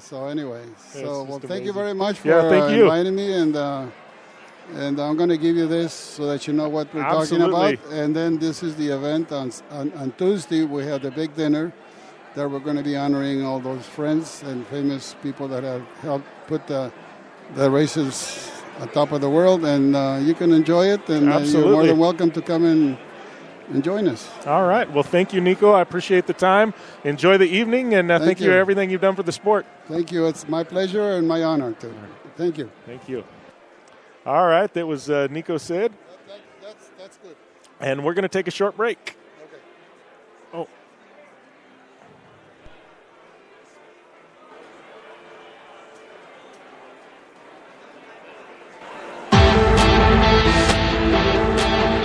So anyway, thank amazing. you very much for inviting me, and I'm going to give you this so that you know what we're Absolutely. talking about. And then this is the event on Tuesday. We have the big dinner that we're going to be honoring all those friends and famous people that have helped put the races on top of the world. And you can enjoy it, and you're more than welcome to come in and join us. All right. Well, thank you, Nico. I appreciate the time. Enjoy the evening, and thank you for everything you've done for the sport. Thank you. It's my pleasure and my honor, too. Thank you. Thank you. All right. That was Nico Sid. That's good. And we're going to take a short break. Okay. Oh.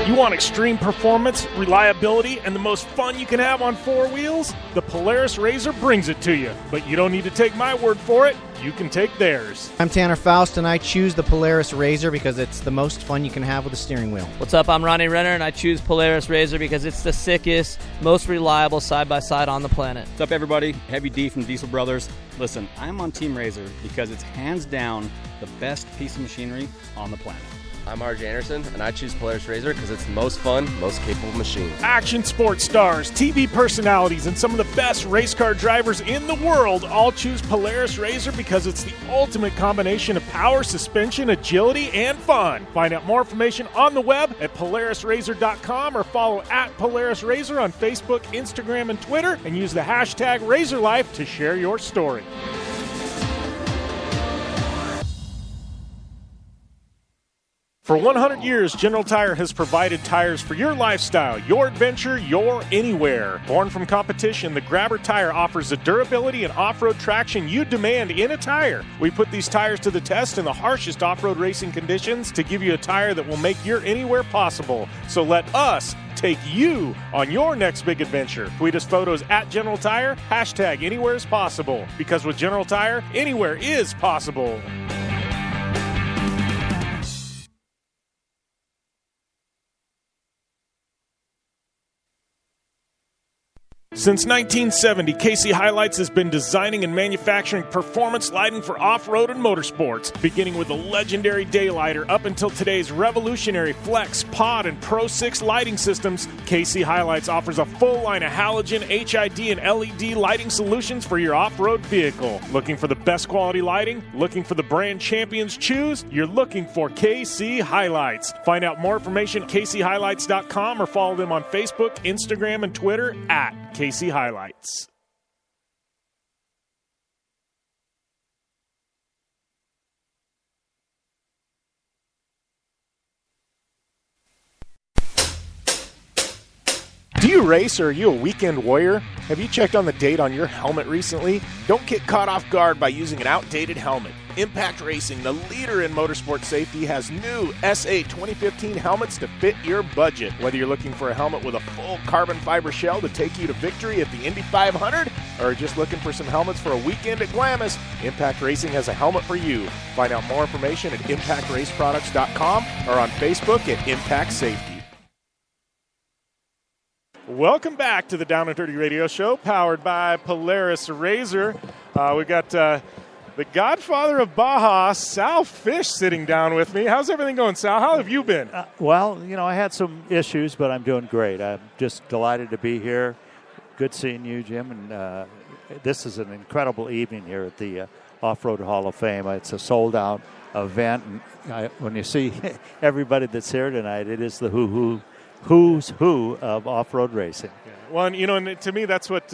You want extreme performance, reliability, and the most fun you can have on 4 wheels? The Polaris Razor brings it to you. But you don't need to take my word for it. You can take theirs. I'm Tanner Faust, and I choose the Polaris Razor because it's the most fun you can have with a steering wheel. What's up? I'm Ronnie Renner, and I choose Polaris Razor because it's the sickest, most reliable side-by-side on the planet. What's up, everybody? Heavy D from Diesel Brothers. Listen, I'm on Team Razor because it's hands down the best piece of machinery on the planet. I'm RJ Anderson, and I choose Polaris Razor because it's the most fun, most capable machine. Action sports stars, TV personalities, and some of the best race car drivers in the world all choose Polaris Razor because it's the ultimate combination of power, suspension, agility, and fun. Find out more information on the web at PolarisRazor.com or follow @PolarisRazor on Facebook, Instagram, and Twitter, and use the hashtag RazorLife to share your story. For 100 years, General Tire has provided tires for your lifestyle, your adventure, your anywhere. Born from competition, the Grabber tire offers the durability and off-road traction you demand in a tire. We put these tires to the test in the harshest off-road racing conditions to give you a tire that will make your anywhere possible. So let us take you on your next big adventure. Tweet us photos at General Tire, hashtag anywhere is possible. Because with General Tire, anywhere is possible. Since 1970, KC Highlights has been designing and manufacturing performance lighting for off-road and motorsports, beginning with the legendary Daylighter up until today's revolutionary Flex, Pod, and Pro 6 lighting systems. KC Highlights offers a full line of halogen, HID, and LED lighting solutions for your off-road vehicle. Looking for the best quality lighting? Looking for the brand champions choose? You're looking for KC Highlights. Find out more information at kchighlights.com or follow them on Facebook, Instagram, and Twitter at KC Highlights. Do you race or are you a weekend warrior? Have you checked on the date on your helmet recently? Don't get caught off guard by using an outdated helmet. Impact Racing, the leader in motorsport safety, has new SA 2015 helmets to fit your budget. Whether you're looking for a helmet with a full carbon fiber shell to take you to victory at the Indy 500 or just looking for some helmets for a weekend at Glamis, Impact Racing has a helmet for you. Find out more information at impactraceproducts.com or on Facebook at Impact Safety. Welcome back to the Down and Dirty Radio Show, powered by Polaris Razor. We got the godfather of Baja, Sal Fish, sitting down with me. How's everything going, Sal? How have you been? Well, you know, I had some issues, but I'm doing great. I'm just delighted to be here. Good seeing you, Jim, and this is an incredible evening here at the Off-Road Hall of Fame. It's a sold-out event. And when you see everybody that's here tonight, it is the who's who of off-road racing. Yeah. Well, and to me, that's what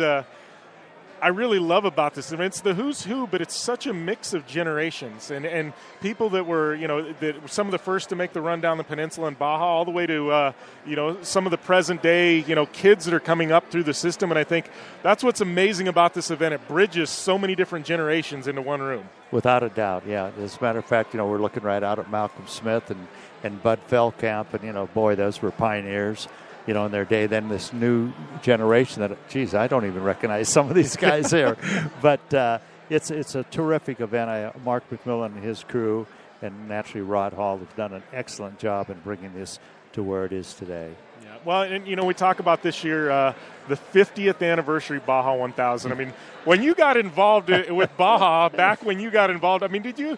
I really love about this event. It's the who's who, but it's such a mix of generations and people that were, that were some of the first to make the run down the peninsula in Baja, all the way to, some of the present day, kids that are coming up through the system. And I think that's what's amazing about this event. It bridges so many different generations into one room. Without a doubt, yeah. As a matter of fact, we're looking right out at Malcolm Smith and Bud Feldkamp, and, boy, those were pioneers. In their day. Then this new generation that, geez, I don't even recognize some of these guys here. But it's a terrific event. Mark McMillan and his crew and naturally Rod Hall have done an excellent job in bringing this to where it is today. Yeah. Well, and, we talk about this year, the 50th anniversary Baja 1000. I mean, when you got involved with Baja, back when you got involved, I mean, did you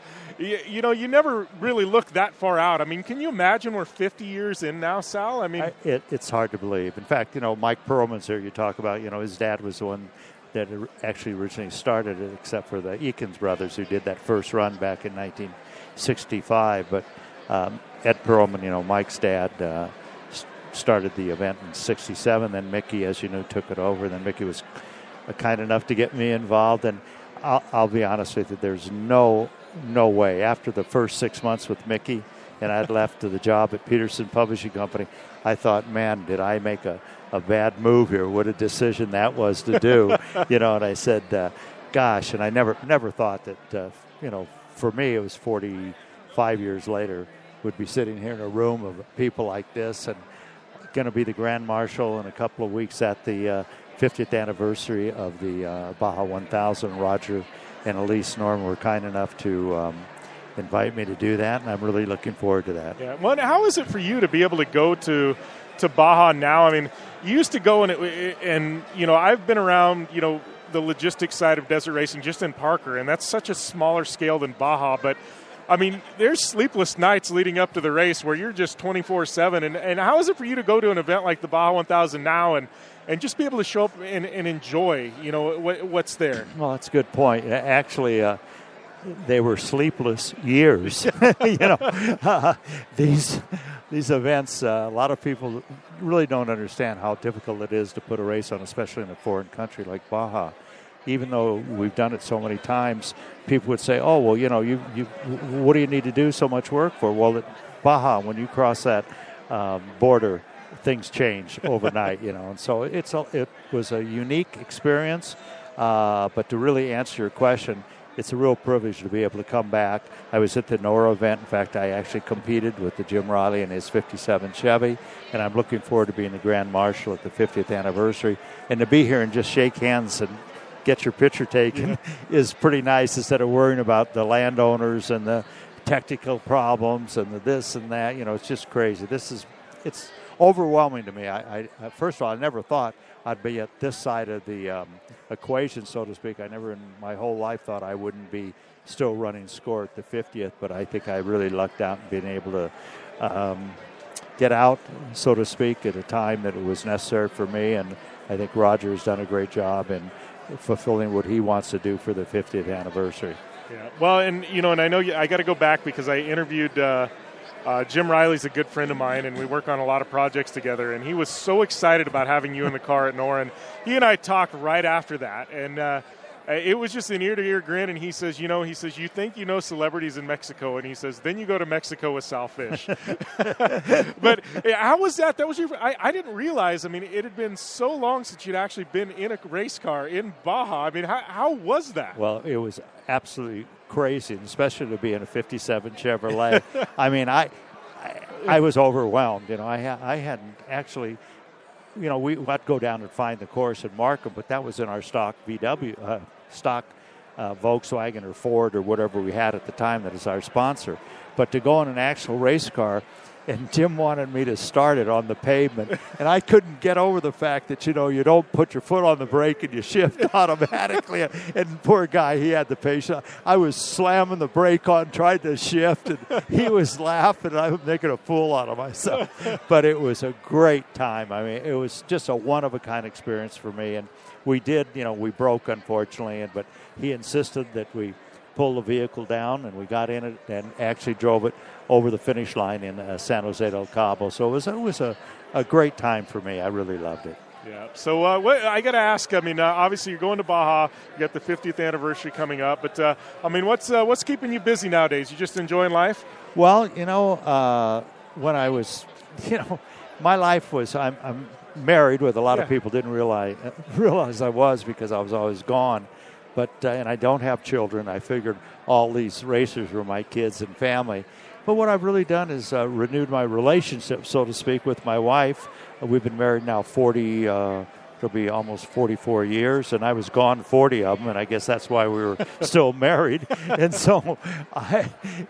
never really looked that far out. I mean, can you imagine we're 50 years in now, Sal? I mean, it's hard to believe. In fact, Mike Perlman's here. You talk about, his dad was the one that actually originally started it, except for the Eakins brothers who did that first run back in 1965. But Ed Perlman, Mike's dad, started the event in 67. Then Mickey, as you know, took it over. Then Mickey was kind enough to get me involved. And I'll be honest with you, there's no way. After the first 6 months with Mickey, and I'd left to the job at Peterson Publishing Company, I thought, man, did I make a bad move here? What a decision that was to do. And I said, gosh, and I never thought that, for me, it was 45 years later, would be sitting here in a room of people like this and going to be the Grand Marshal in a couple of weeks at the 50th anniversary of the Baja 1000. Roger and Elise Norman were kind enough to invite me to do that, and I'm really looking forward to that. Yeah. Well, how is it for you to be able to go to Baja now? I mean, you used to go and I've been around, the logistics side of desert racing just in Parker, and that's such a smaller scale than Baja, but I mean, there's sleepless nights leading up to the race where you're just 24/7. And how is it for you to go to an event like the Baja 1000 now and just be able to show up and enjoy, what's there? Well, that's a good point. Actually, they were sleepless years. These events, a lot of people really don't understand how difficult it is to put a race on, especially in a foreign country like Baja. Even though we've done it so many times, people would say, "Oh, well, you what do you need to do so much work for?" Well, at Baja, when you cross that border, things change overnight, And so it was a unique experience. But to really answer your question, it's a real privilege to be able to come back. I was at the NORA event. In fact, I actually competed with the Jim Riley and his 57 Chevy, and I'm looking forward to being the Grand Marshal at the 50th anniversary. And to be here and just shake hands and get your picture taken is pretty nice, instead of worrying about the landowners and the technical problems and the this and that. It's just crazy. It's overwhelming to me. I first of all, I never thought I'd be at this side of the equation, so to speak. I never in my whole life thought I wouldn't be still running score at the 50th, but I think I really lucked out in being able to get out, so to speak, at a time that it was necessary for me. And I think Roger has done a great job in fulfilling what he wants to do for the 50th anniversary. Yeah. Well, and I know I got to go back because I interviewed Jim Riley's a good friend of mine, and we work on a lot of projects together, and he was so excited about having you in the car at NORA. And he and I talked right after that, and it was just an ear-to-ear grin, and he says, you think you know celebrities in Mexico, and he says, then you go to Mexico with Sal Fish. But how was that? That was I didn't realize, it had been so long since you'd actually been in a race car in Baja. How was that? Well, it was absolutely crazy, especially to be in a 57 Chevrolet. I was overwhelmed. I hadn't actually, we'd go down and find the course and mark them, but that was in our stock VW, Volkswagen or Ford or whatever we had at the time that is our sponsor. But to go in an actual race car, and Jim wanted me to start it on the pavement, and I couldn't get over the fact that, you don't put your foot on the brake and you shift automatically. And poor guy, he had the patience. I was slamming the brake on, tried to shift, and he was laughing, and I was making a fool out of myself. But it was a great time. I mean, it was just a one-of-a-kind experience for me, and we did, we broke, unfortunately, but he insisted that we pull the vehicle down, and we got in it and actually drove it over the finish line in San Jose del Cabo. So it was a great time for me. I really loved it. Yeah. So I got to ask, I mean, obviously you're going to Baja. You got the 50th anniversary coming up. But, I mean, what's keeping you busy nowadays? You just enjoying life? Well, when I was, my life was, I'm married with a lot of people didn't realize I was, because I was always gone. But and I don't have children. I figured all these racers were my kids and family. But what I've really done is renewed my relationship, so to speak, with my wife. We've been married now it'll be almost 44 years, and I was gone 40 of them, and I guess that's why we were still married. And so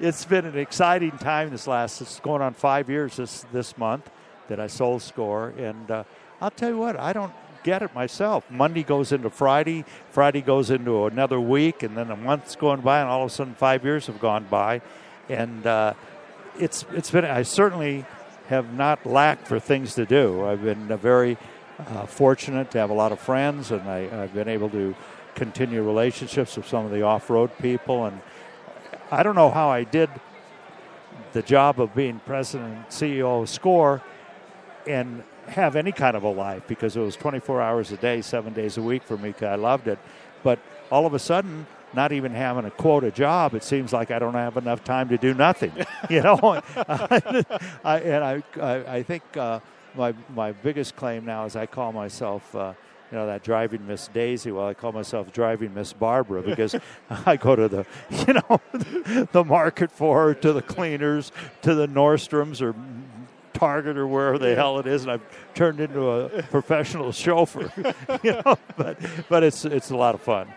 it's been an exciting time it's going on 5 years this month that I sold Score. And I'll tell you what, I don't get it myself. Monday goes into Friday goes into another week, and then a month's going by, and all of a sudden 5 years have gone by. And it's been, I certainly have not lacked for things to do. I've been very fortunate to have a lot of friends, and I've been able to continue relationships with some of the off-road people. And I don't know how I did the job of being president and CEO of Score and have any kind of a life, because it was 24 hours a day, 7 days a week for me, because I loved it. But all of a sudden, not even having a quota job, it seems like I don't have enough time to do nothing. I think my biggest claim now is I call myself that driving Miss Daisy. Well, I call myself driving Miss Barbara, because I go to the market for her, to the cleaners, to the Nordstroms or Target or wherever the hell it is, and I've turned into a professional chauffeur. But it's a lot of fun.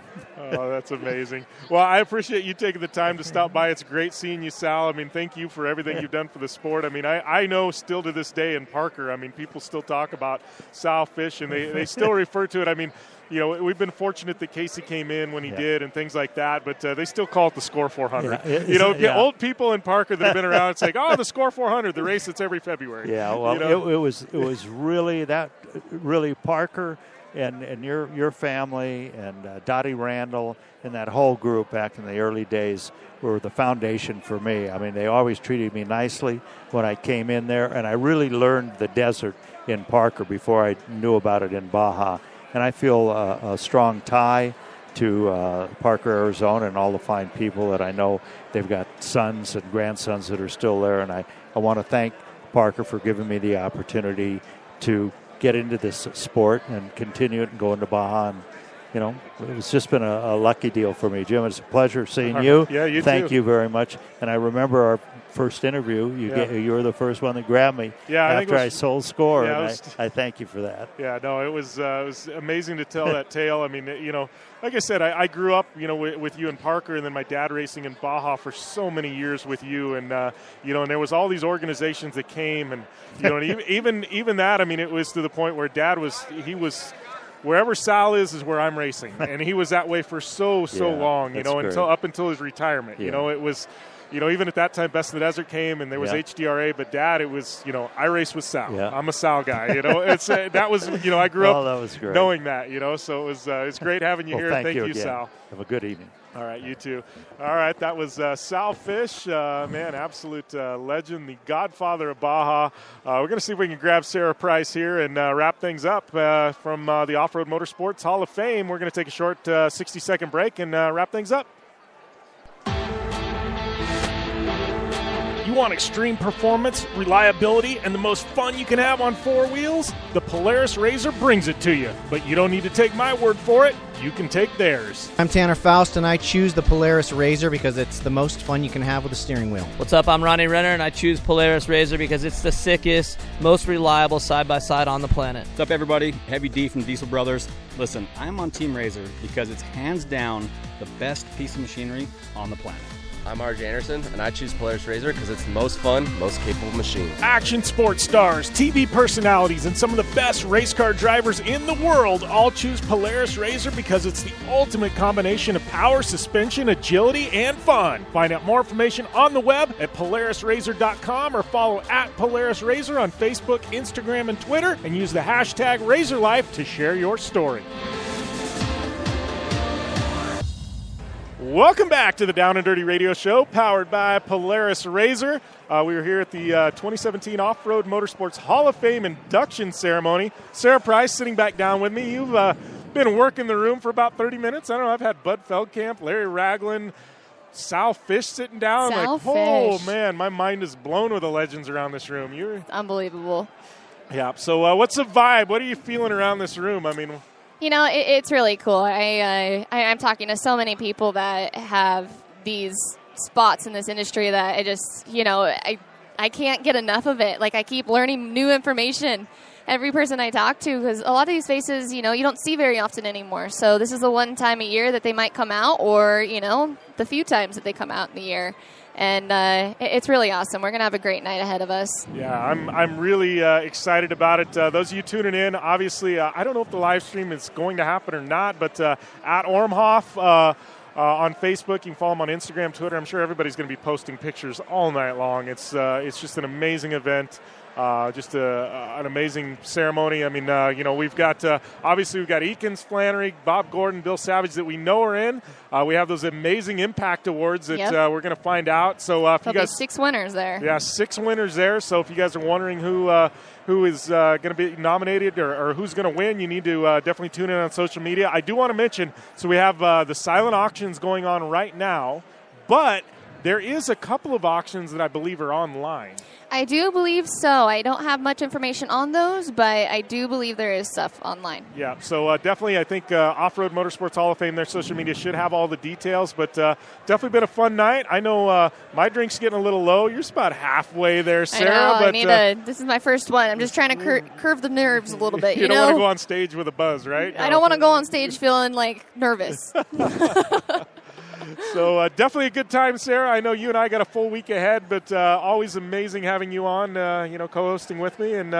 Oh, that's amazing. Well, I appreciate you taking the time to stop by. It's great seeing you, Sal. I mean, thank you for everything you've done for the sport. I mean, I know still to this day in Parker, I mean, people still talk about Sal Fish, and they still refer to it. I mean, we've been fortunate that Casey came in when he did and things like that, but they still call it the Score 400. Old people in Parker that have been around, it's like, oh, the Score 400, the race that's every February. Yeah, well, it was really Parker and your family and Dottie Randall and that whole group back in the early days were the foundation for me. I mean, they always treated me nicely when I came in there, and I really learned the desert in Parker before I knew about it in Baja. And I feel a strong tie to Parker, Arizona, and all the fine people that I know. They've got sons and grandsons that are still there, and I want to thank Parker for giving me the opportunity to get into this sport and continue it and go into Baja. And, it's just been a lucky deal for me. Jim, it's a pleasure seeing you. Yeah, you Thank too. you very much. And I remember our first interview. You were the first one that grabbed me after I sold Score, and I thank you for that. Yeah, no, it was amazing to tell that tale. I mean, like I said, I grew up, with you and Parker, and then my dad racing in Baja for so many years with you, and and there was all these organizations that came, and and even that. I mean, it was to the point where Dad was wherever Sal is where I'm racing, and he was that way for so long, until his retirement. Yeah. It was. Even at that time, Best in the Desert came, and there was HDRA. But Dad, it was, I race with Sal. Yeah. I'm a Sal guy. It's that was, I grew up that was great. knowing that. So it was it's great having you here. Thank you again. Sal. Have a good evening. All right, you too. All right, that was Sal Fish, man, absolute legend, the godfather of Baja. We're going to see if we can grab Sara Price here and wrap things up from the Off-Road Motorsports Hall of Fame. We're going to take a short 60-second break and wrap things up. You want extreme performance, reliability, and the most fun you can have on four wheels? The Polaris RZR brings it to you. But you don't need to take my word for it. You can take theirs. I'm Tanner Faust, and I choose the Polaris RZR because it's the most fun you can have with a steering wheel. What's up? I'm Ronnie Renner, and I choose Polaris RZR because it's the sickest, most reliable side-by-side on the planet. What's up, everybody? Heavy D from Diesel Brothers. Listen, I'm on Team RZR because it's hands down the best piece of machinery on the planet. I'm RJ Anderson, and I choose Polaris RZR because it's the most fun, most capable machine. Action sports stars, TV personalities, and some of the best race car drivers in the world all choose Polaris RZR because it's the ultimate combination of power, suspension, agility, and fun. Find out more information on the web at PolarisRZR.com or follow at Polaris RZR on Facebook, Instagram, and Twitter, and use the hashtag RazorLife to share your story. Welcome back to the Down and Dirty Radio Show, powered by Polaris RZR. We were here at the 2017 Off-Road Motorsports Hall of Fame induction ceremony. Sara Price sitting back down with me. You've been working the room for about 30 minutes. I don't know, I've had Bud Feldkamp, Larry Ragland, Sal Fish sitting down. Oh, man, my mind is blown with the legends around this room. It's unbelievable. Yeah, so what's the vibe? What are you feeling around this room? I mean... You know, it's really cool. I'm talking to so many people that have these spots in this industry that I just, I can't get enough of it. Like, I keep learning new information every person I talk to, because a lot of these faces, you don't see very often anymore. So this is the one time a year that they might come out, or, the few times that they come out in the year. And it's really awesome. We're going to have a great night ahead of us. Yeah, I'm really excited about it. Those of you tuning in, obviously, I don't know if the live stream is going to happen or not, but at Ormhoff on Facebook, you can follow him on Instagram, Twitter. I'm sure everybody's going to be posting pictures all night long. It's just an amazing event. Just an amazing ceremony. I mean, we've got obviously we've got Eakins, Flannery, Bob Gordon, Bill Savage that we know are in. We have those amazing Impact Awards that we're going to find out. So if you guys, be 6 winners there. Yeah, 6 winners there. So if you guys are wondering who is going to be nominated or who's going to win, you need to definitely tune in on social media. I do want to mention, so we have the silent auctions going on right now, but there is a couple of auctions that I believe are online. I do believe so. I don't have much information on those, but I do believe there is stuff online. Yeah, so definitely I think Off-Road Motorsports Hall of Fame, their social media should have all the details, but definitely been a fun night. I know my drink's getting a little low. You're just about halfway there, Sara. I know. This is my first one. I'm just trying to curve the nerves a little bit. You don't want to go on stage with a buzz, right? I don't want to go on stage feeling nervous. So definitely a good time, Sara. I know you and I got a full week ahead, but always amazing having you on, co-hosting with me, and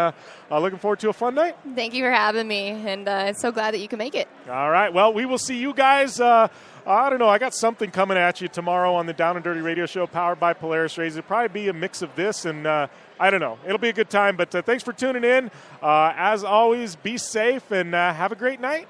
looking forward to a fun night. Thank you for having me, and so glad that you can make it. All right. Well, we will see you guys. I don't know. I got something coming at you tomorrow on the Down and Dirty Radio Show, powered by Polaris RZR. It'll probably be a mix of this and I don't know. It'll be a good time, but thanks for tuning in. As always, be safe and have a great night.